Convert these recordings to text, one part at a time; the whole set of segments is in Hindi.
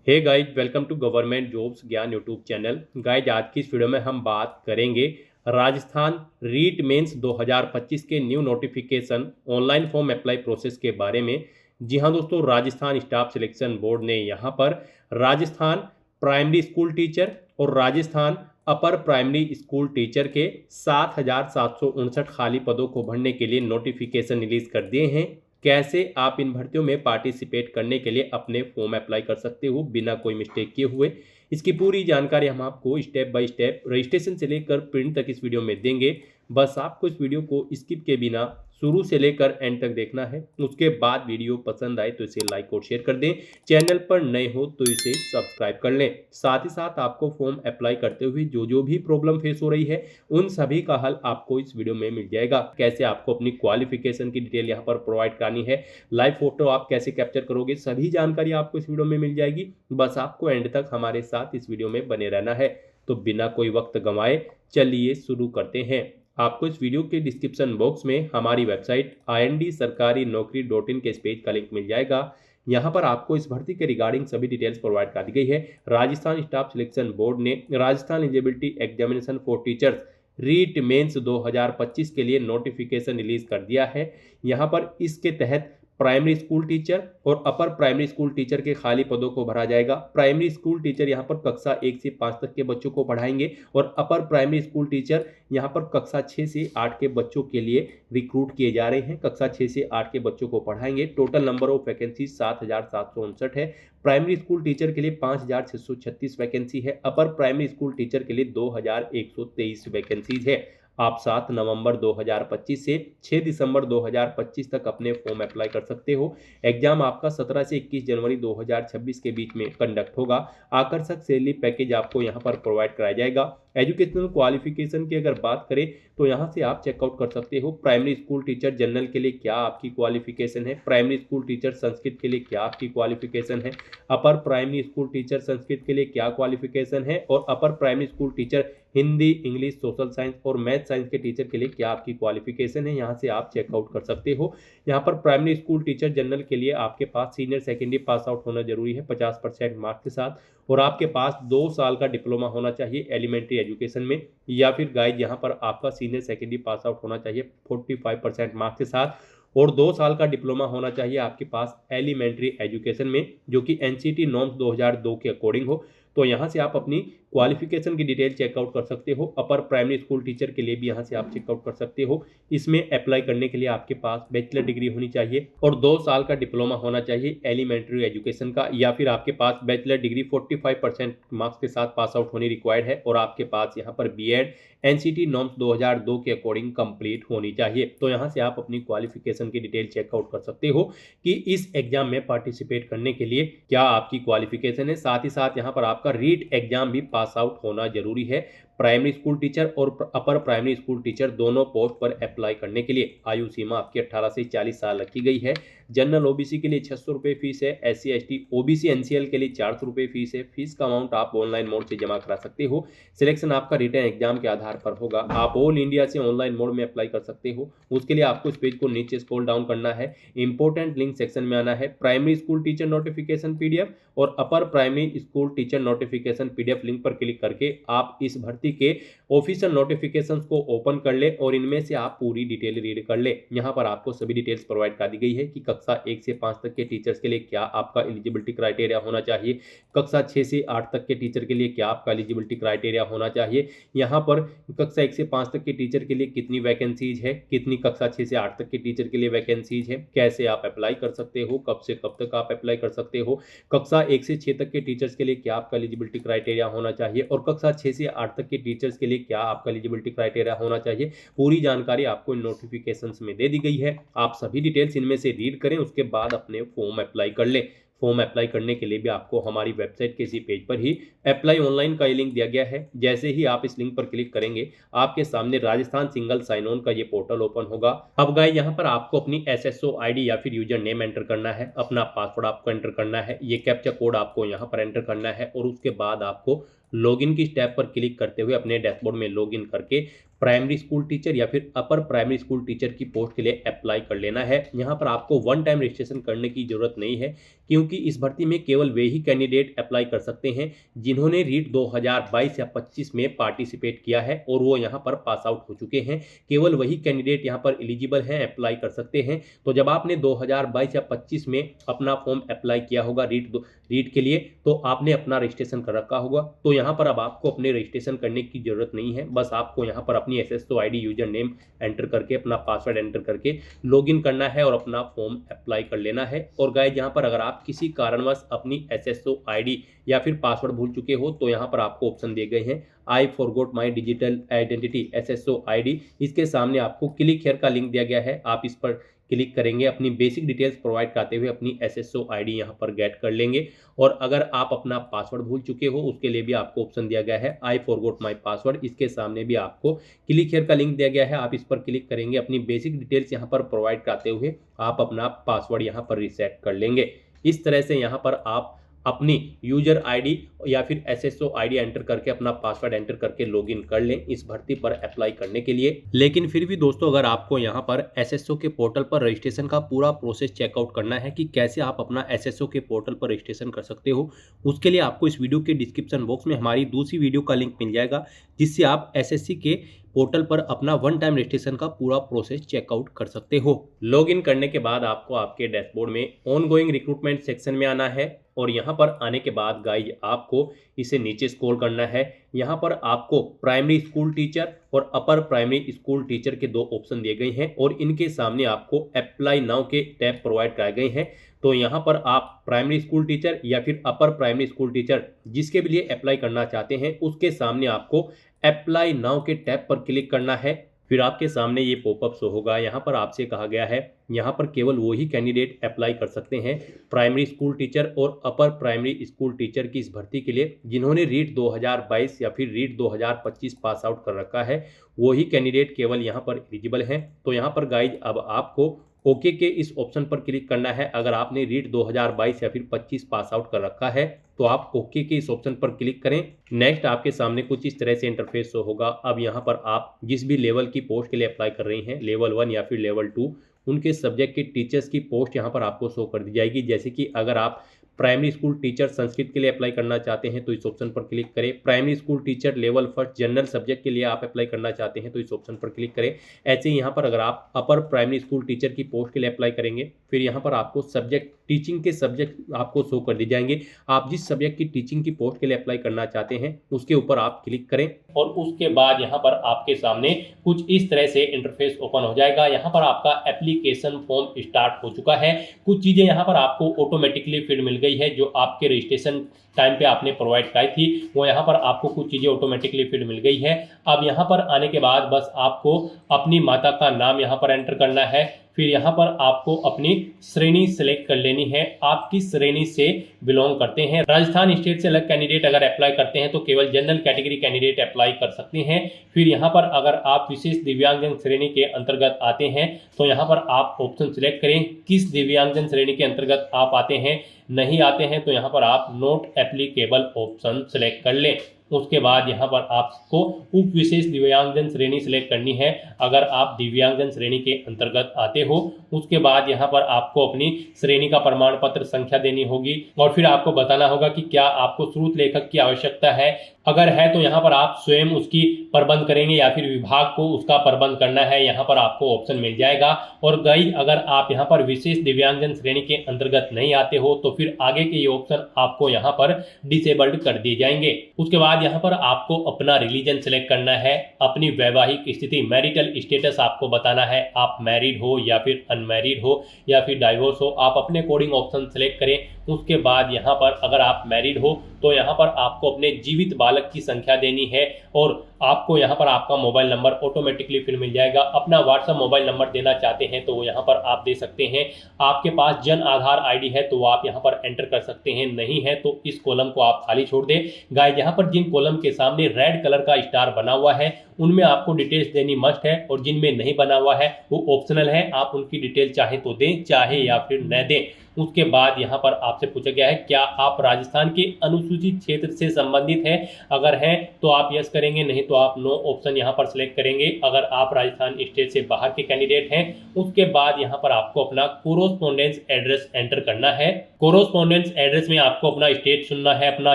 Hey guys, welcome to government jobs Gyan YouTube channel. Guys, आज की इस वीडियो में हम बात करेंगे राजस्थान रीट मेंस 2025 के new notification online form apply process के बारे में। जी हाँ दोस्तों, राजस्थान स्टाफ सिलेक्शन बोर्ड ने यहाँ पर राजस्थान प्राइमरी स्कूल टीचर और Rajasthan upper primary school teacher के 7,759 खाली पदों को भरने के लिए नोटिफिकेशन रिलीज कर दिए हैं। कैसे आप इन भर्तियों में पार्टिसिपेट करने के लिए अपने फॉर्म अप्लाई कर सकते हो बिना कोई मिस्टेक किए हुए, इसकी पूरी जानकारी हम आपको स्टेप बाय स्टेप रजिस्ट्रेशन से लेकर प्रिंट तक इस वीडियो में देंगे। बस आपको इस वीडियो को स्किप के बिना शुरू से लेकर एंड तक देखना है। उसके बाद वीडियो पसंद आए तो इसे लाइक और शेयर कर दें। चैनल पर नए हो तो इसे सब्सक्राइब कर लें। साथ ही साथ आपको फॉर्म अप्लाई करते हुए जो जो भी प्रॉब्लम फेस हो रही है उन सभी का हल आपको इस वीडियो में मिल जाएगा। कैसे आपको अपनी क्वालिफिकेशन की डिटेल यहाँ पर प्रोवाइड करानी है, लाइव फोटो आप कैसे कैप्चर करोगे, सभी जानकारी आपको इस वीडियो में मिल जाएगी। बस आपको एंड तक हमारे साथ इस वीडियो में बने रहना है। तो बिना कोई वक्त गंवाए चलिए शुरू करते हैं। आपको इस वीडियो के डिस्क्रिप्शन बॉक्स में हमारी वेबसाइट IND-sarkari-naukri.in के इस पेज का लिंक मिल जाएगा। यहाँ पर आपको इस भर्ती के रिगार्डिंग सभी डिटेल्स प्रोवाइड कर दी गई है। राजस्थान स्टाफ सिलेक्शन बोर्ड ने Rajasthan eligibility examination for teachers REET mains 2025 के लिए नोटिफिकेशन रिलीज कर दिया है। यहाँ पर इसके तहत प्राइमरी स्कूल टीचर और अपर प्राइमरी स्कूल टीचर के खाली पदों को भरा जाएगा। प्राइमरी स्कूल टीचर यहाँ पर कक्षा 1 से 5 तक के बच्चों को पढ़ाएंगे और अपर प्राइमरी स्कूल टीचर यहाँ पर कक्षा 6 से 8 के बच्चों के लिए रिक्रूट किए जा रहे हैं। कक्षा 6 से 8 के बच्चों को पढ़ाएंगे। टोटल नंबर ऑफ वैकेंसी 7,759 है। प्राइमरी स्कूल टीचर के लिए 5,636 वैकेंसी है। अपर प्राइमरी स्कूल टीचर के लिए 2,123 वैकेंसीज है। आप 7 नवंबर 2025 से 6 दिसंबर 2025 तक अपने फॉर्म अप्लाई कर सकते हो। एग्जाम आपका 17 से 21 जनवरी 2026 के बीच में कंडक्ट होगा। आकर्षक सैलरी पैकेज आपको यहाँ पर प्रोवाइड कराया जाएगा। एजुकेशनल क्वालिफिकेशन की अगर बात करें तो यहाँ से आप चेकआउट कर सकते हो। प्राइमरी स्कूल टीचर जनरल के लिए क्या आपकी क्वालिफिकेशन है, प्राइमरी स्कूल टीचर संस्कृत के लिए क्या आपकी क्वालिफिकेशन है, upper primary school teacher Sanskrit के लिए क्या क्वालिफिकेशन है और upper primary school teacher Hindi, English, social science और मैथ साइंस के टीचर के लिए क्या आपकी क्वालिफिकेशन है, यहाँ से आप चेकआउट कर सकते हो। यहाँ पर प्राइमरी स्कूल टीचर जनरल के लिए आपके पास सीनियर सेकेंडरी पास आउट होना जरूरी है 50% मार्क्स के साथ, और आपके पास 2 साल का डिप्लोमा होना चाहिए एलिमेंट्री एजुकेशन में, या फिर गाइड यहाँ पर आपका सीनियर सेकेंडरी पास आउट होना चाहिए 45% मार्क्स के साथ, और 2 साल का डिप्लोमा होना चाहिए आपके पास एलिमेंट्री एजुकेशन में जो कि NCT नॉर्म्स 2002 के अकॉर्डिंग हो। तो यहाँ से आप अपनी क्वालिफिकेशन की डिटेल चेकआउट कर सकते हो। अपर प्राइमरी स्कूल टीचर के लिए भी यहाँ से आप चेकआउट कर सकते हो। इसमें अप्लाई करने के लिए आपके पास बैचलर डिग्री होनी चाहिए और 2 साल का डिप्लोमा होना चाहिए एलिमेंट्री एजुकेशन का, या फिर आपके पास बैचलर डिग्री 45% मार्क्स के साथ पास आउट होनी रिक्वायर्ड है, और आपके पास यहाँ पर BEd NCT नॉर्म्स 2002 के अकॉर्डिंग कंप्लीट होनी चाहिए। तो यहाँ से आप अपनी क्वालिफिकेशन की डिटेल चेकआउट कर सकते हो कि इस एग्जाम में पार्टिसिपेट करने के लिए क्या आपकी क्वालिफिकेशन है। साथ ही साथ यहाँ पर आपका रीट एग्जाम भी पास आउट होना जरूरी है। प्राइमरी स्कूल टीचर और अपर प्राइमरी स्कूल टीचर दोनों पोस्ट पर अप्लाई करने के लिए आयु सीमा आपकी 18 से 40 साल रखी गई है। जनरल OBC के लिए 600 रुपये फीस है। SC ST OBC NCL के लिए 400 रुपये फीस है। फीस का अमाउंट आप ऑनलाइन मोड से जमा करा सकते हो। सिलेक्शन आपका रिटन एग्जाम के आधार पर होगा। आप ऑल इंडिया से ऑनलाइन मोड में अप्लाई कर सकते हो। उसके लिए आपको इस पेज को नीचे स्क्रॉल डाउन करना है, इंपॉर्टेंट लिंक सेक्शन में आना है, primary school teacher notification PDF और upper primary school teacher notification PDF link पर क्लिक करके आप इस भर्ती के ऑफिशियल नोटिफिकेशंस को ओपन कर ले और इनमें से आप पूरी डिटेल रीड कर ले। यहाँ पर आपको सभी डिटेल्स प्रोवाइड कर दी गई है कि कक्षा 1 से 5 तक के टीचर्स के लिए क्या आपका एलिजिबिलिटी क्राइटेरिया होना चाहिए, कक्षा 6 से 8 तक के टीचर के लिए क्या आपका एलिजिबिलिटी क्राइटेरिया होना चाहिए, यहाँ पर कक्षा 1 से 5 तक के टीचर के लिए कितनी वैकेंसीज है, कितनी कक्षा 6 से 8 तक के टीचर के लिए वैकेंसीज है, कैसे आप अप्लाई कर सकते हो, कब से कब तक आप अप्लाई कर सकते हो, कक्षा 1 से 6 तक के टीचर्स के लिए क्या आपका एलिजिबिलिटी क्राइटेरिया होना चाहिए और कक्षा 6 से 8 तक के टीचर्स के लिए क्या आपका एलिजिबिलिटी क्राइटेरिया होना चाहिए। पूरी जानकारी आपको इन नोटिफिकेशंस में दे दी गई है। आप सभी डिटेल्स इनमें से रीड करें, उसके बाद अपने फॉर्म अप्लाई कर लें। फॉर्म अप्लाई करने के लिए भी आपको हमारी वेबसाइट के इसी पेज पर ही अप्लाई ऑनलाइन का ये लिंक दिया गया है। जैसे ही आप इस लिंक पर क्लिक करेंगे आपके सामने राजस्थान सिंगल साइन ऑन का ये पोर्टल ओपन होगा। अब गाइस, यहाँ पर आपको अपनी SSO ID या फिर यूजर नेम एंटर करना है, अपना पासवर्ड आपको एंटर करना है, ये कैप्चा कोड आपको यहाँ पर एंटर करना है और उसके बाद आपको लॉगिन की टैब पर क्लिक करते हुए अपने डैशबोर्ड में लॉगिन करके प्राइमरी स्कूल टीचर या फिर अपर प्राइमरी स्कूल टीचर की पोस्ट के लिए अप्लाई कर लेना है। यहाँ पर आपको वन टाइम रजिस्ट्रेशन करने की जरूरत नहीं है, क्योंकि इस भर्ती में केवल वे ही कैंडिडेट अप्लाई कर सकते हैं जिन्होंने रीट 2022 या 25 में पार्टिसिपेट किया है और वो यहाँ पर पास आउट हो चुके हैं। केवल वही कैंडिडेट यहाँ पर एलिजिबल हैं, अप्लाई कर सकते हैं। तो जब आपने 2022 या 25 में अपना फॉर्म अप्लाई किया होगा रीट के लिए, तो आपने अपना रजिस्ट्रेशन कर रखा होगा। तो यहाँ पर अब आपको अपने रजिस्ट्रेशन करने की जरूरत नहीं है, बस आपको यहाँ पर अपनी SSO ID user name enter करके अपना पासवर्ड एंटर करके लॉगिन करना है और अपना फॉर्म अप्लाई कर लेना है। और गाइस यहाँ पर अगर आप किसी कारणवश अपनी SSO ID या फिर पासवर्ड भूल चुके हो तो यहाँ पर आपको ऑप्शन दिए गए हैं I forgot my digital identity SSO ID। इसके सामने आपको क्लिक हियर का लिंक दिया गया है, आप इस पर क्लिक करेंगे, अपनी बेसिक डिटेल्स प्रोवाइड करते हुए अपनी SSO ID यहाँ पर गेट कर लेंगे। और अगर आप अपना पासवर्ड भूल चुके हो उसके लिए भी आपको ऑप्शन दिया गया है आई फॉरगॉट माई पासवर्ड। इसके सामने भी आपको क्लिक हियर का लिंक दिया गया है, आप इस पर क्लिक करेंगे, अपनी बेसिक डिटेल्स यहाँ पर प्रोवाइड करते हुए आप अपना पासवर्ड यहाँ पर रीसेट कर लेंगे। इस तरह से यहाँ पर आप अपनी यूजर आईडी या फिर SSO ID एंटर करके अपना पासवर्ड एंटर करके लॉगिन कर लें इस भर्ती पर अप्लाई करने के लिए। लेकिन फिर भी दोस्तों, अगर आपको यहाँ पर SSO के पोर्टल पर रजिस्ट्रेशन का पूरा प्रोसेस चेकआउट करना है कि कैसे आप अपना SSO के पोर्टल पर रजिस्ट्रेशन कर सकते हो, उसके लिए आपको इस वीडियो के डिस्क्रिप्शन बॉक्स में हमारी दूसरी वीडियो का लिंक मिल जाएगा, जिससे आप SSC के पोर्टल पर अपना वन टाइम रजिस्ट्रेशन का पूरा प्रोसेस चेकआउट कर सकते हो। लॉगिन करने के बाद आपको आपके डैशबोर्ड में ऑनगोइंग रिक्रूटमेंट सेक्शन में आना है और यहाँ पर आने के बाद गाइज आपको इसे नीचे स्क्रॉल करना है। यहाँ पर आपको प्राइमरी स्कूल टीचर और अपर प्राइमरी स्कूल टीचर के दो ऑप्शन दिए गए हैं और इनके सामने आपको अप्लाई नाउ के टैब प्रोवाइड कराए गए हैं। तो यहाँ पर आप प्राइमरी स्कूल टीचर या फिर अपर प्राइमरी स्कूल टीचर जिसके भी लिए अप्लाई करना चाहते हैं उसके सामने आपको अप्लाई नाउ के टैब पर क्लिक करना है। फिर आपके सामने ये पॉपअप शो होगा। यहाँ पर आपसे कहा गया है यहाँ पर केवल वही कैंडिडेट अप्लाई कर सकते हैं प्राइमरी स्कूल टीचर और अपर प्राइमरी स्कूल टीचर की इस भर्ती के लिए जिन्होंने रीट 2022 या फिर रीट 2025 पास आउट कर रखा है, वही कैंडिडेट केवल यहाँ पर एलिजिबल हैं। तो यहाँ पर गाइज अब आपको ओके के इस ऑप्शन पर क्लिक करना है। अगर आपने रीट 2022 या फिर 25 पास आउट कर रखा है तो आप ओके के इस ऑप्शन पर क्लिक करें। नेक्स्ट आपके सामने कुछ इस तरह से इंटरफेस शो होगा। अब यहाँ पर आप जिस भी लेवल की पोस्ट के लिए अप्लाई कर रही हैं, लेवल 1 या फिर लेवल 2, उनके सब्जेक्ट के टीचर्स की पोस्ट यहाँ पर आपको शो कर दी जाएगी। जैसे कि अगर आप प्राइमरी स्कूल टीचर संस्कृत के लिए अप्लाई करना चाहते हैं तो इस ऑप्शन पर क्लिक करें। Primary school teacher level 1 general subject के लिए आप अप्लाई करना चाहते हैं तो इस ऑप्शन पर क्लिक करें। ऐसे ही यहाँ पर अगर आप अपर प्राइमरी स्कूल टीचर की पोस्ट के लिए अप्लाई करेंगे, फिर यहाँ पर आपको सब्जेक्ट टीचिंग के सब्जेक्ट आपको शो कर दी जाएंगे। आप जिस सब्जेक्ट की टीचिंग की पोस्ट के लिए अप्लाई करना चाहते हैं उसके ऊपर आप क्लिक करें और उसके बाद यहाँ पर आपके सामने कुछ इस तरह से इंटरफेस ओपन हो जाएगा। यहाँ पर आपका एप्लीकेशन फॉर्म स्टार्ट हो चुका है। कुछ चीजें यहाँ पर आपको ऑटोमेटिकली फिल मिल गई है जो आपके रजिस्ट्रेशन टाइम पे आपने प्रोवाइड कराई थी, वो यहाँ पर आपको कुछ चीज़ें ऑटोमेटिकली फिल मिल गई है। अब यहाँ पर आने के बाद बस आपको अपनी माता का नाम यहाँ पर एंटर करना है। फिर यहाँ पर आपको अपनी श्रेणी सेलेक्ट कर लेनी है, आप किस श्रेणी से बिलोंग करते हैं। राजस्थान स्टेट से अलग कैंडिडेट अगर अप्लाई करते हैं तो केवल जनरल कैटेगरी कैंडिडेट अप्लाई कर सकते हैं। फिर यहाँ पर अगर आप विशेष दिव्यांगजन श्रेणी के अंतर्गत आते हैं तो यहाँ पर आप ऑप्शन सिलेक्ट करें किस दिव्यांगजन श्रेणी के अंतर्गत आप आते हैं। नहीं आते हैं तो यहाँ पर आप नॉट एप्लीकेबल ऑप्शन सिलेक्ट कर लें। उसके बाद यहाँ पर आपको उप विशेष दिव्यांगजन श्रेणी सिलेक्ट करनी है अगर आप दिव्यांगजन श्रेणी के अंतर्गत आते हो। उसके बाद यहाँ पर आपको अपनी श्रेणी का प्रमाण पत्र संख्या देनी होगी और फिर आपको बताना होगा कि क्या आपको स्रोत लेखक की आवश्यकता है। अगर है तो यहाँ पर आप स्वयं उसकी प्रबंध करेंगे या फिर विभाग को उसका प्रबंध करना है, यहाँ पर आपको ऑप्शन मिल जाएगा। और गाइस अगर आप यहाँ पर विशेष दिव्यांगजन श्रेणी के अंतर्गत नहीं आते हो तो फिर आगे के ये ऑप्शन आपको यहाँ पर डिसेबल्ड कर दिए जाएंगे। उसके बाद यहाँ पर आपको अपना रिलीजन सिलेक्ट करना है, अपनी वैवाहिक स्थिति मैरिटल स्टेटस आपको बताना है, आप मैरिड हो या फिर अनमैरिड हो या फिर डाइवोर्स हो, आप अपने अकॉर्डिंग ऑप्शन सिलेक्ट करें। उसके बाद यहाँ पर अगर आप मैरिड हो तो यहाँ पर आपको अपने जीवित बालक की संख्या देनी है और आपको यहाँ पर आपका मोबाइल नंबर ऑटोमेटिकली फिर मिल जाएगा। अपना व्हाट्सएप मोबाइल नंबर देना चाहते हैं तो वो यहाँ पर आप दे सकते हैं। आपके पास जन आधार आईडी है तो वो आप यहाँ पर एंटर कर सकते हैं, नहीं है तो इस कॉलम को आप खाली छोड़ दें। गाइस यहाँ पर जिन कॉलम के सामने रेड कलर का स्टार बना हुआ है उनमें आपको डिटेल्स देनी मस्ट है, और जिनमें नहीं बना हुआ है वो ऑप्शनल है, आप उनकी डिटेल चाहे तो दें चाहे या फिर न दें। उसके बाद यहाँ पर आपसे पूछा गया है क्या आप राजस्थान के अनुसूचित क्षेत्र से संबंधित हैं, अगर हैं तो आप यस करेंगे, नहीं तो आप नो ऑप्शन यहाँ पर सिलेक्ट करेंगे। अगर आप राजस्थान स्टेट से बाहर के कैंडिडेट हैं उसके बाद यहाँ पर आपको अपना कोरोस्पोंडेंस एड्रेस एंटर करना है। कोरोस्पोंडेंस एड्रेस में आपको अपना स्टेट चुनना है, अपना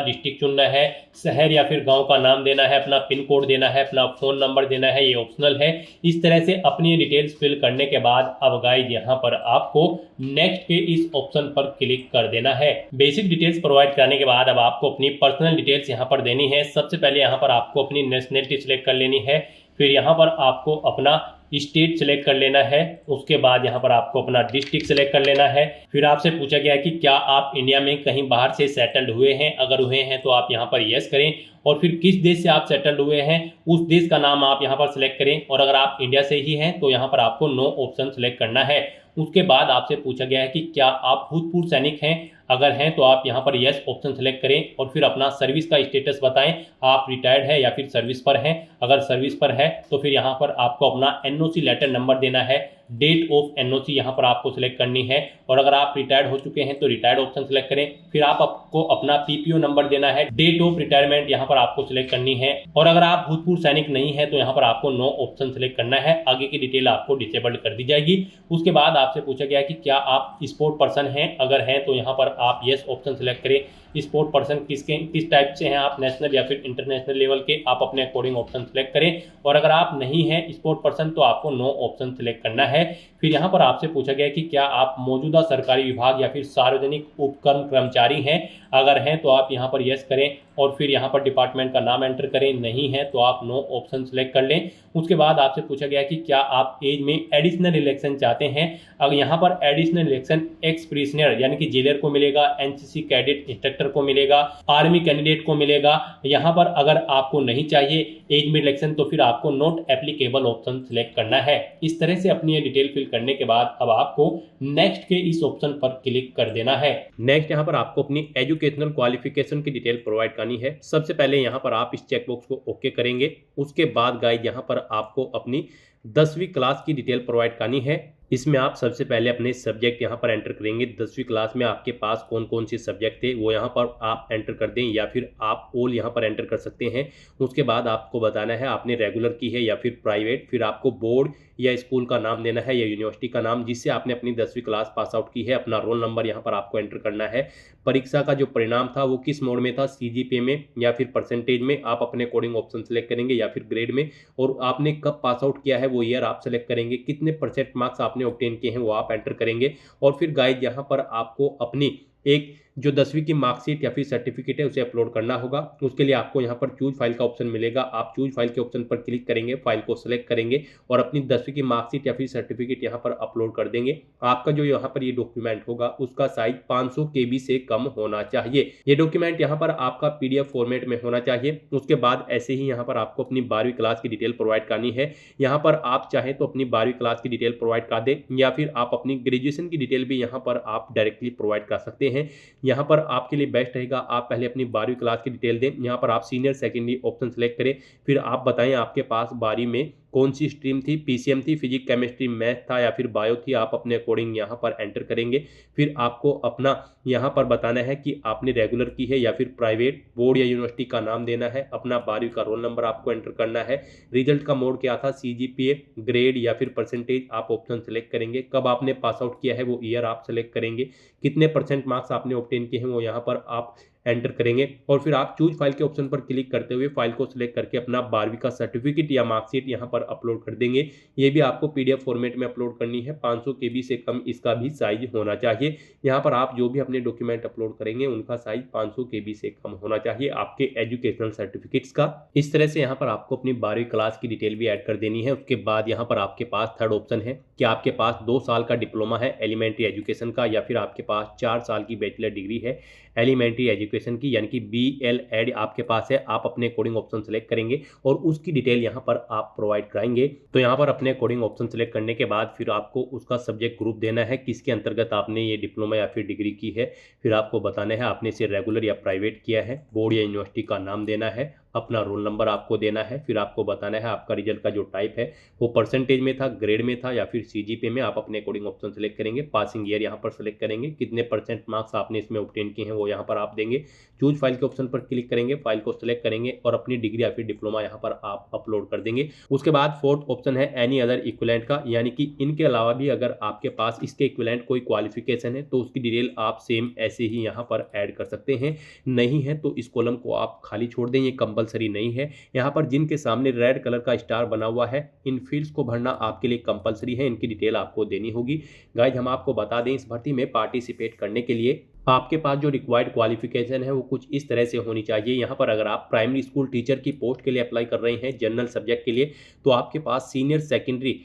डिस्ट्रिक्ट चुनना है, शहर या फिर गांव का नाम देना है, अपना पिन कोड देना है, अपना फोन नंबर देना है, ये ऑप्शनल है। इस तरह से अपनी डिटेल्स फिल करने के बाद अब गाइस यहाँ पर आपको नेक्स्ट के इस ऑप्शन पर क्लिक कर देना है। बेसिक डिटेल्स प्रोवाइड करने के बाद अब आपको अपनी पर्सनल डिटेल्स यहाँ पर देनी है। सबसे पहले यहाँ पर आपको अपनी नेशनलिटी सिलेक्ट कर लेनी है, फिर यहाँ पर आपको अपना स्टेट सिलेक्ट कर लेना है, उसके बाद यहाँ पर आपको अपना डिस्ट्रिक्ट सिलेक्ट कर लेना है। फिर आपसे पूछा गया है कि क्या आप इंडिया में कहीं बाहर से सेटल्ड हुए हैं, अगर हुए हैं तो आप यहाँ पर यस करें, और फिर किस देश से आप सेटल्ड हुए हैं उस देश का नाम आप यहाँ पर सिलेक्ट करें, और अगर आप इंडिया से ही हैं तो यहाँ पर आपको नो ऑप्शन सिलेक्ट करना है। उसके बाद आपसे पूछा गया है कि क्या आप भूतपूर्व सैनिक हैं, अगर हैं तो आप यहाँ पर यस ऑप्शन सेलेक्ट करें, और फिर अपना सर्विस का स्टेटस बताएं, आप रिटायर्ड है या फिर सर्विस पर हैं। अगर सर्विस पर है तो फिर यहाँ पर आपको अपना एनओसी लेटर नंबर देना है, डेट ऑफ एनओसी यहाँ पर आपको सिलेक्ट करनी है, और अगर आप रिटायर्ड हो चुके हैं तो रिटायर्ड ऑप्शन सिलेक्ट करें। फिर आपको अपना पीपीओ नंबर देना है, डेट ऑफ रिटायरमेंट यहाँ पर आपको सिलेक्ट करनी है, और अगर आप भूतपूर्व सैनिक नहीं है तो यहाँ पर आपको नो ऑप्शन सिलेक्ट करना है। आगे की डिटेल आपको डिसेबल्ड कर दी जाएगी। उसके बाद आपसे पूछा गया कि क्या आप स्पोर्ट पर्सन हैं, अगर हैं तो यहाँ पर आप यस ऑप्शन सिलेक्ट करें। स्पोर्ट पर्सन किस टाइप से हैं, आप नेशनल या फिर इंटरनेशनल लेवल के, आप अपने अकॉर्डिंग ऑप्शन सेलेक्ट करें, और अगर आप नहीं हैं स्पोर्ट पर्सन तो आपको नो ऑप्शन सेलेक्ट करना है। फिर यहाँ पर आपसे पूछा गया कि क्या आप मौजूदा सरकारी विभाग या फिर सार्वजनिक उपक्रम कर्मचारी हैं, अगर हैं तो आप यहाँ पर यस करें, और फिर यहाँ पर डिपार्टमेंट का नाम एंटर करें, नहीं है तो आप नो ऑप्शन सेलेक्ट कर लें। उसके बाद आपसे पूछा गया कि क्या आप एज में एडिशनल इलेक्शन चाहते हैं, अगर यहाँ पर एडिशनल इलेक्शन एक्स प्रिजनर यानी कि जेलर को मिलेगा, एनसीसी कैडेट इंस्ट्रक्टर को मिलेगा, आर्मी कैंडिडेट को मिलेगा। यहाँ पर अगर आपको नहीं चाहिए एज में इलेक्शन तो फिर आपको नॉट एप्लीकेबल ऑप्शन सिलेक्ट करना है। इस तरह से अपनी डिटेल फिल करने के बाद अब आपको नेक्स्ट के इस ऑप्शन पर क्लिक कर देना है। नेक्स्ट यहाँ पर आपको अपनी एजुकेशनल क्वालिफिकेशन की डिटेल प्रोवाइड करनी है। सबसे पहले यहाँ पर आप इस चेकबॉक्स को ओके करेंगे। उसके बाद गाइस यहाँ पर आपको अपनी 10वीं क्लास की डिटेल प्रोवाइड करनी है। इसमें आप सबसे पहले अपने सब्जेक्ट यहाँ पर एंटर करेंगे। 10वीं क्लास में आपके पास कौन कौन से सब्जेक्ट थे वो यहाँ पर आप एंटर कर दें, या फिर आप ऑल यहाँ पर एंटर कर सकते हैं। उसके बाद आपको बताना है आपने रेगुलर की है या फिर प्राइवेट, फिर आपको बोर्ड या स्कूल का नाम देना है या यूनिवर्सिटी का नाम जिससे आपने अपनी 10वीं क्लास पास आउट की है। अपना रोल नंबर यहाँ पर आपको एंटर करना है। परीक्षा का जो परिणाम था वो किस मोड में था, सीजीपीए में या फिर परसेंटेज में, आप अपने अकॉर्डिंग ऑप्शन सेलेक्ट करेंगे, या फिर ग्रेड में, और आपने कब पास आउट किया है वो ईयर आप सेलेक्ट करेंगे। कितने परसेंट मार्क्स आपने ऑब्टेन किए हैं वो आप एंटर करेंगे। और फिर गाइस यहाँ पर आपको अपनी एक जो 10वीं की मार्कशीट या फिर सर्टिफिकेट है उसे अपलोड करना होगा। उसके लिए आपको यहाँ पर चूज फाइल का ऑप्शन मिलेगा। आप चूज फाइल के ऑप्शन पर क्लिक करेंगे, फाइल को सिलेक्ट करेंगे और अपनी 10वीं की मार्कशीट या फिर सर्टिफिकेट यहाँ पर अपलोड कर देंगे। आपका जो यहाँ पर ये डॉक्यूमेंट होगा उसका साइज 500 KB से कम होना चाहिए। ये डॉक्यूमेंट यहाँ पर आपका PDF फॉर्मेट में होना चाहिए। उसके बाद ऐसे ही यहाँ पर आपको अपनी 12वीं क्लास की डिटेल प्रोवाइड करनी है। यहाँ पर आप चाहें तो अपनी 12वीं क्लास की डिटेल प्रोवाइड कर दें, या फिर आप अपनी ग्रेजुएशन की डिटेल भी यहाँ पर आप डायरेक्टली प्रोवाइड कर सकते हैं। यहाँ पर आपके लिए बेस्ट रहेगा आप पहले अपनी 12वीं क्लास की डिटेल दें। यहाँ पर आप सीनियर सेकेंडरी ऑप्शन सेलेक्ट करें, फिर आप बताएं आपके पास 12वीं में कौन सी स्ट्रीम थी, पीसीएम थी, फिजिक्स केमिस्ट्री मैथ था या फिर बायो थी, आप अपने अकॉर्डिंग यहाँ पर एंटर करेंगे। फिर आपको अपना यहाँ पर बताना है कि आपने रेगुलर की है या फिर प्राइवेट, बोर्ड या यूनिवर्सिटी का नाम देना है, अपना 12वीं का रोल नंबर आपको एंटर करना है, रिजल्ट का मोड क्या था, सीजीपीए, ग्रेड या फिर परसेंटेज आप ऑप्शन सेलेक्ट करेंगे, कब आपने पास आउट किया है वो ईयर आप सेलेक्ट करेंगे, कितने परसेंट मार्क्स आपने ऑब्टेन किए हैं वो यहाँ पर आप एंटर करेंगे। और फिर आप चूज फाइल के ऑप्शन पर क्लिक करते हुए फाइल को सिलेक्ट करके अपना 12वीं का सर्टिफिकेट या मार्कशीट यहाँ पर अपलोड कर देंगे। ये भी आपको PDF फॉर्मेट में अपलोड करनी है। 500 KB से कम इसका भी साइज होना चाहिए। यहाँ पर आप जो भी अपने डॉक्यूमेंट अपलोड करेंगे उनका साइज 500 KB से कम होना चाहिए आपके एजुकेशनल सर्टिफिकेट्स का। इस तरह से यहाँ पर आपको अपनी 12वीं क्लास की डिटेल भी ऐड कर देनी है। उसके बाद यहाँ पर आपके पास थर्ड ऑप्शन है कि आपके पास 2 साल का डिप्लोमा है एलिमेंट्री एजुकेशन का, या फिर आपके पास 4 साल की बैचलर डिग्री है एलिमेंट्री एजुकेशन की, यानी कि BL.Ed आपके पास है। आप अपने अकॉर्डिंग ऑप्शन सेलेक्ट करेंगे और उसकी डिटेल यहाँ पर आप प्रोवाइड कराएंगे। तो यहाँ पर अपने अकॉर्डिंग ऑप्शन सेलेक्ट करने के बाद फिर आपको उसका सब्जेक्ट ग्रुप देना है, किसके अंतर्गत आपने ये डिप्लोमा या फिर डिग्री की है। फिर आपको बताना है आपने इसे रेगुलर या प्राइवेट किया है, बोर्ड या यूनिवर्सिटी का नाम देना है, अपना रोल नंबर आपको देना है, फिर आपको बताना है आपका रिजल्ट का जो टाइप है वो परसेंटेज में था, ग्रेड में था या फिर सीजीपीए में। आप अपने अकॉर्डिंग ऑप्शन सेलेक्ट करेंगे, पासिंग ईयर यहाँ पर सेलेक्ट करेंगे, कितने परसेंट मार्क्स आपने इसमें ऑब्टेन किए हैं वो यहाँ पर आप देंगे। चूज फाइल के ऑप्शन पर क्लिक करेंगे, फाइल को सिलेक्ट करेंगे और अपनी डिग्री या फिर डिप्लोमा यहाँ पर आप अपलोड कर देंगे। उसके बाद फोर्थ ऑप्शन है एनी अदर इक्विवेलेंट का, यानी कि इनके अलावा भी अगर आपके पास इसके इक्विवेलेंट कोई क्वालिफिकेशन है तो उसकी डिटेल आप सेम ऐसे ही यहाँ पर ऐड कर सकते हैं। नहीं है तो इस कॉलम को आप खाली छोड़ दें, ये कंपलसरी नहीं है। यहाँ पर जिनके सामने रेड कलर का स्टार बना हुआ है इन फील्ड्स को भरना आपके लिए कंपलसरी है, इनकी डिटेल आपको देनी होगी। गाइज हम आपको बता दें, इस भर्ती में पार्टिसिपेट करने के लिए आपके पास जो रिक्वायर्ड क्वालिफिकेशन है वो कुछ इस तरह से होनी चाहिए। यहाँ पर अगर आप प्राइमरी स्कूल टीचर की पोस्ट के लिए अप्लाई कर रहे हैं जनरल सब्जेक्ट के लिए, तो आपके पास सीनियर सेकेंडरी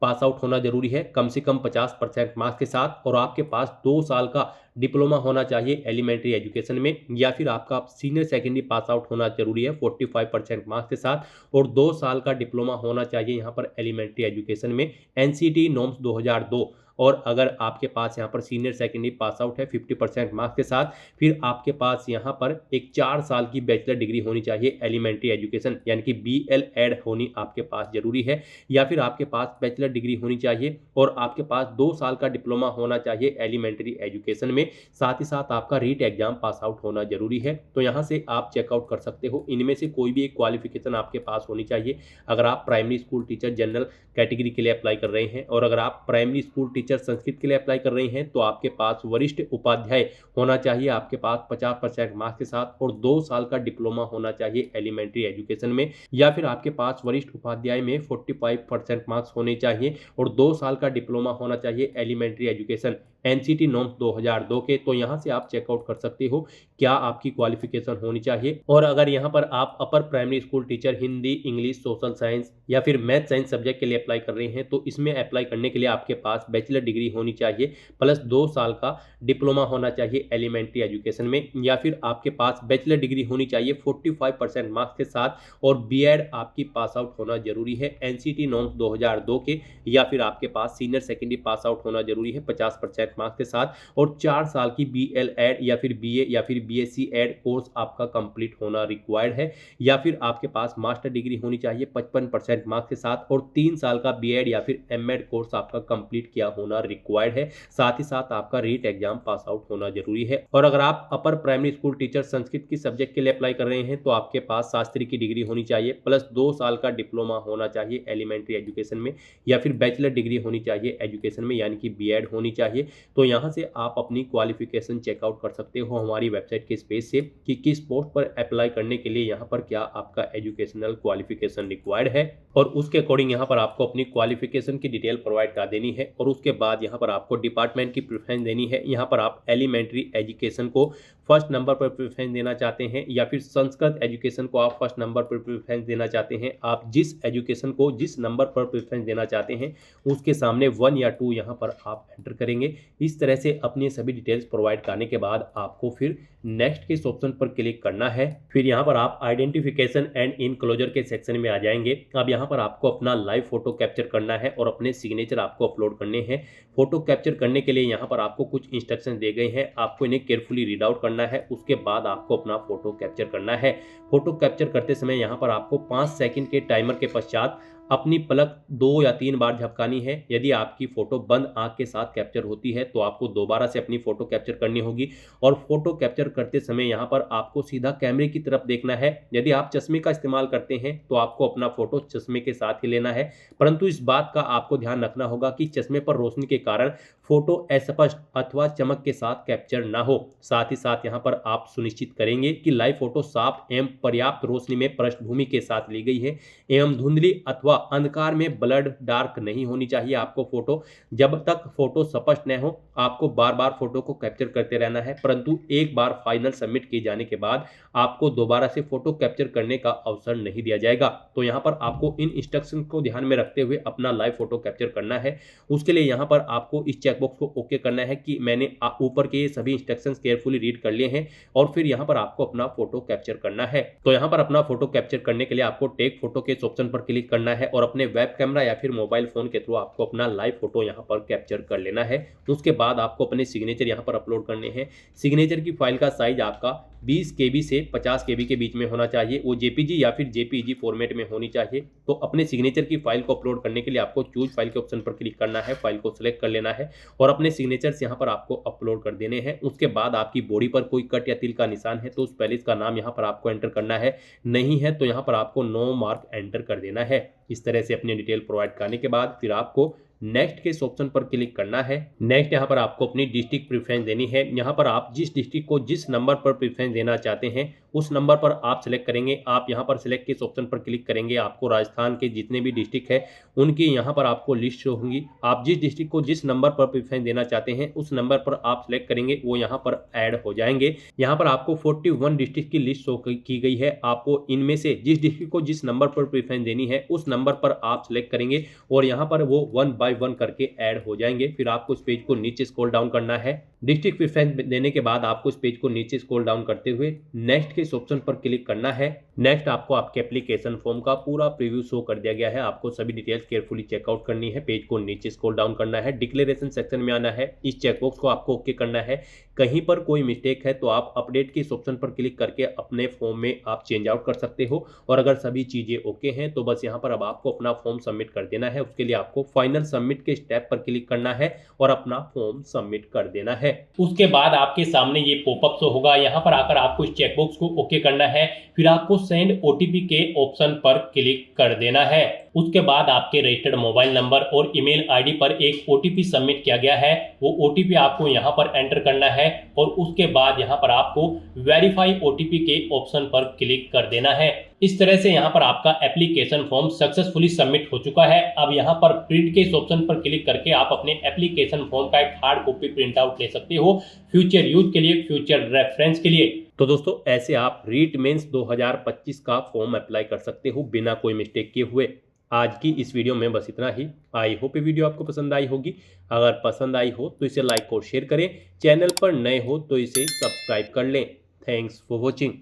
पास आउट होना जरूरी है कम से कम 50% मार्क्स के साथ, और आपके पास 2 साल का डिप्लोमा होना चाहिए एलिमेंट्री एजुकेशन में, या फिर आपका सीनियर सेकेंडरी पास आउट होना जरूरी है 45% मार्क्स के साथ, और 2 साल का डिप्लोमा होना चाहिए यहाँ पर एलिमेंट्री एजुकेशन में एनसीटी नॉर्म्स 2002। और अगर आपके पास यहाँ पर सीनियर सेकेंडरी पास आउट है 50% मार्क्स के साथ, फिर आपके पास यहाँ पर एक 4 साल की बैचलर डिग्री होनी चाहिए एलिमेंट्री एजुकेशन, यानी कि BL एड होनी आपके पास जरूरी है, या फिर आपके पास बैचलर डिग्री होनी चाहिए और आपके पास 2 साल का डिप्लोमा होना चाहिए एलिमेंट्री एजुकेशन में। साथ ही साथ आपका रीट एग्जाम पास आउट होना जरूरी है। तो यहाँ से आप चेकआउट कर सकते हो, इनमें से कोई भी एक क्वालिफिकेशन आपके पास होनी चाहिए। अगर आप primary school teacher general category के लिए अप्लाई कर रहे हैं और अगर आप प्राइमरी स्कूल टीचर संस्कृत के लिए अप्लाई कर रहे हैं तो आपके पास वरिष्ठ उपाध्याय होना चाहिए आपके पास 50% मार्क्स के साथ, और 2 साल का डिप्लोमा होना चाहिए एलिमेंट्री एजुकेशन में, या फिर आपके पास वरिष्ठ उपाध्याय में 45% मार्क्स होने चाहिए और 2 साल का डिप्लोमा होना चाहिए एलिमेंट्री एजुकेशन एनसीटी नॉर्म्स 2002 के। तो यहाँ से आप चेकआउट कर सकते हो क्या आपकी क्वालिफिकेशन होनी चाहिए। और अगर यहाँ पर आप upper primary school teacher Hindi, English, social science या फिर मैथ साइंस सब्जेक्ट के लिए अप्लाई कर रहे हैं तो इसमें अप्लाई करने के लिए आपके पास बैचलर डिग्री होनी चाहिए प्लस 2 साल का डिप्लोमा होना चाहिए एलिमेंट्री एजुकेशन में, या फिर आपके पास बैचलर डिग्री होनी चाहिए 45% मार्क्स के साथ, और बीएड आपकी पास आउट होना जरूरी है एनसीटी नॉर्म्स 2002 के, या फिर आपके पास सीनियर सेकेंडरी पास आउट होना जरूरी है 50% मार्क्स के साथ, और 4 साल की BL एड या फिर BA या फिर BSc एड कोर्स आपका कंप्लीट होना रिक्वायर्ड है, या फिर आपके पास मास्टर डिग्री होनी चाहिए 55% मार्क्स के साथ, और 3 साल का BEd या फिर MEd कोर्स आपका कंप्लीट किया होना रिक्वायर्ड है। साथ ही साथ आपका रीट एग्जाम पास आउट होना जरूरी है। और अगर आप upper primary school teacher Sanskrit की सब्जेक्ट के लिए अप्लाई कर रहे हैं तो आपके पास शास्त्री की डिग्री होनी चाहिए प्लस 2 साल का डिप्लोमा होना चाहिए एलिमेंट्री एजुकेशन में, या फिर बैचलर डिग्री होनी चाहिए एजुकेशन में यानी कि BEd होनी चाहिए। तो यहाँ से आप अपनी क्वालिफिकेशन चेकआउट कर सकते हो हमारी वेबसाइट के पेज से कि किस पोस्ट पर अप्लाई करने के लिए यहाँ पर क्या आपका एजुकेशनल क्वालिफिकेशन रिक्वायर्ड है, और उसके अकॉर्डिंग यहाँ पर आपको अपनी क्वालिफिकेशन की डिटेल प्रोवाइड कर देनी है। और उसके बाद यहाँ पर आपको डिपार्टमेंट की प्रेफरेंस देनी है। यहाँ पर आप एलिमेंट्री एजुकेशन को फर्स्ट नंबर पर प्रेफरेंस देना चाहते हैं या फिर संस्कृत एजुकेशन को आप फर्स्ट नंबर पर प्रेफरेंस देना चाहते हैं। आप जिस एजुकेशन को जिस नंबर पर प्रेफरेंस देना चाहते हैं उसके सामने 1 या 2 यहाँ पर आप एंटर करेंगे। इस तरह से अपनी सभी डिटेल्स प्रोवाइड करने के बाद आपको फिर नेक्स्ट के इस ऑप्शन पर क्लिक करना है। फिर यहाँ पर आप आइडेंटिफिकेशन एंड इनक्लोजर के सेक्शन में आ जाएंगे। अब यहाँ पर आपको अपना लाइव फोटो कैप्चर करना है और अपने सिग्नेचर आपको अपलोड करने हैं। फोटो कैप्चर करने के लिए यहाँ पर आपको कुछ इंस्ट्रक्शन दिए गए हैं, आपको इन्हें केयरफुली रीड आउट करना है। उसके बाद आपको अपना फोटो कैप्चर करना है। फोटो कैप्चर करते समय यहाँ पर आपको 5 सेकंड के टाइमर के पश्चात अपनी पलक 2 या 3 बार झपकानी है। यदि आपकी फोटो बंद आंख के साथ कैप्चर होती है तो आपको दोबारा से अपनी फोटो कैप्चर करनी होगी। और फोटो कैप्चर करते समय यहाँ पर आपको सीधा कैमरे की तरफ देखना है। यदि आप चश्मे का इस्तेमाल करते हैं तो आपको अपना फोटो चश्मे के साथ ही लेना है, परंतु इस बात का आपको ध्यान रखना होगा कि चश्मे पर रोशनी के कारण फोटो अस्पष्ट अथवा चमक के साथ कैप्चर ना हो। साथ ही साथ यहाँ पर आप सुनिश्चित करेंगे कि लाइव फोटो साफ एवं पर्याप्त रोशनी में पृष्ठभूमि के साथ ली गई है एवं धुंधली अथवा अंधकार में ब्लड डार्क नहीं होनी चाहिए आपको फोटो। जब तक फोटो स्पष्ट न हो आपको बार बार फोटो को कैप्चर करते रहना है, परंतु एक बार फाइनल सबमिट किए जाने के बाद आपको दोबारा से फोटो कैप्चर करने का अवसर नहीं दिया जाएगा। तो यहाँ पर आपको इन इंस्ट्रक्शन को ध्यान में रखते हुए अपना लाइव फोटो कैप्चर करना है। उसके लिए यहाँ पर आपको इस चेकबॉक्स को ओके करना है कि मैंने ऊपर के सभी इंस्ट्रक्शंस केयरफुली रीड कर लिए हैं, और फिर यहाँ पर आपको अपना फोटो कैप्चर करना है। तो यहाँ पर अपना फोटो कैप्चर करने के लिए आपको टेक फोटो के ऑप्शन पर क्लिक करना है और अपने वेब कैमरा या फिर मोबाइल फोन के थ्रू आपको अपना लाइव फोटो यहाँ पर कैप्चर कर लेना है। उसके बाद आपको अपने सिग्नेचर यहाँ पर अपलोड करने हैं। सिग्नेचर की फाइल का साइज आपका 20 KB से 50 KB के बीच में होना चाहिए। वो JPG या फिर JPEG फॉर्मेट में होनी चाहिए। तो अपने सिग्नेचर की फाइल को अपलोड करने के लिए आपको चूज फाइल के ऑप्शन पर क्लिक करना है, फाइल को सिलेक्ट कर लेना है और अपने सिग्नेचर्स यहाँ पर आपको अपलोड कर देने हैं। उसके बाद आपकी बॉडी पर कोई कट या तिल का निशान है तो उस पैलेस का नाम यहाँ पर आपको एंटर करना है, नहीं है तो यहाँ पर आपको नो मार्क एंटर कर देना है। इस तरह से अपनी डिटेल प्रोवाइड करने के बाद फिर आपको नेक्स्ट के इस ऑप्शन पर क्लिक करना है। नेक्स्ट यहाँ पर आपको अपनी डिस्ट्रिक्ट प्रेफरेंस देनी है। यहाँ पर आप जिस डिस्ट्रिक्ट को जिस नंबर पर प्रेफरेंस देना चाहते हैं उस नंबर पर आप सिलेक्ट करेंगे। आप यहाँ पर सिलेक्ट के इस ऑप्शन पर क्लिक करेंगे, आपको राजस्थान के जितने भी डिस्ट्रिक्ट है उनकी यहाँ पर आपको लिस्ट शो होंगी। आप जिस डिस्ट्रिक्ट को जिस नंबर पर प्रेफरेंस देना चाहते हैं उस नंबर पर आप सिलेक्ट करेंगे, वो यहाँ पर ऐड हो जाएंगे। यहाँ पर आपको 41 डिस्ट्रिक्ट की लिस्ट शो की गई है। आपको इनमें से जिस डिस्ट्रिक्ट को जिस नंबर पर प्रेफरेंस देनी है उस नंबर पर आप सिलेक्ट करेंगे और यहाँ पर वो 1 बाय 1 करके ऐड हो जाएंगे। फिर आपको इस पेज को नीचे स्क्रॉल डाउन करना है। डिस्ट्रिक्ट प्रेफरेंस देने के बाद आपको इस पेज को नीचे स्क्रॉल डाउन करते हुए नेक्स्ट के इस ऑप्शन पर क्लिक करना है। नेक्स्ट आपको आपके एप्लीकेशन फॉर्म का पूरा प्रीव्यू शो कर दिया गया है। आपको सभी डिटेल्स केयरफुली चेकआउट करनी है। पेज को नीचे स्क्रॉल डाउन करना है, डिक्लेरेशन सेक्शन में आना है, इस चेकबॉक्स को आपको ओके करना है। कहीं पर कोई मिस्टेक है तो आप अपडेट के इस ऑप्शन पर क्लिक करके अपने फॉर्म में आप चेंज आउट कर सकते हो और अगर सभी चीजें ओके हैं तो बस यहाँ पर अब आपको अपना फॉर्म सबमिट कर देना है। उसके लिए आपको फाइनल सबमिट के स्टेप पर क्लिक करना है और अपना फॉर्म सबमिट कर देना है। उसके बाद आपके सामने ये पॉपअप शो होगा। यहाँ पर आकर आपको इस चेकबॉक्स को ओके करना है, फिर आपको सेंड OTP के ऑप्शन पर क्लिक कर देना है। उसके बाद आपके रजिस्टर्ड मोबाइल नंबर और ईमेल आईडी पर एक OTP सबमिट किया गया है, वो OTP आपको यहाँ पर एंटर करना है और उसके बाद यहाँ पर आपको वेरीफाई OTP के ऑप्शन पर क्लिक कर देना है। इस तरह से यहाँ पर आपका एप्लीकेशन फॉर्म सक्सेसफुली सबमिट हो चुका है। अब यहाँ पर प्रिंट के इस ऑप्शन पर क्लिक करके आप अपने एप्लीकेशन फॉर्म का एक हार्ड कॉपी प्रिंट आउट ले सकते हो, फ्यूचर यूज के लिए, फ्यूचर रेफरेंस के लिए। तो दोस्तों ऐसे आप रीट मेंस 2025 का फॉर्म अप्लाई कर सकते हो बिना कोई मिस्टेक किए हुए। आज की इस वीडियो में बस इतना ही। आई होप ये वीडियो आपको पसंद आई होगी। अगर पसंद आई हो तो इसे लाइक और शेयर करें। चैनल पर नए हो तो इसे सब्सक्राइब कर लें। Thanks for watching.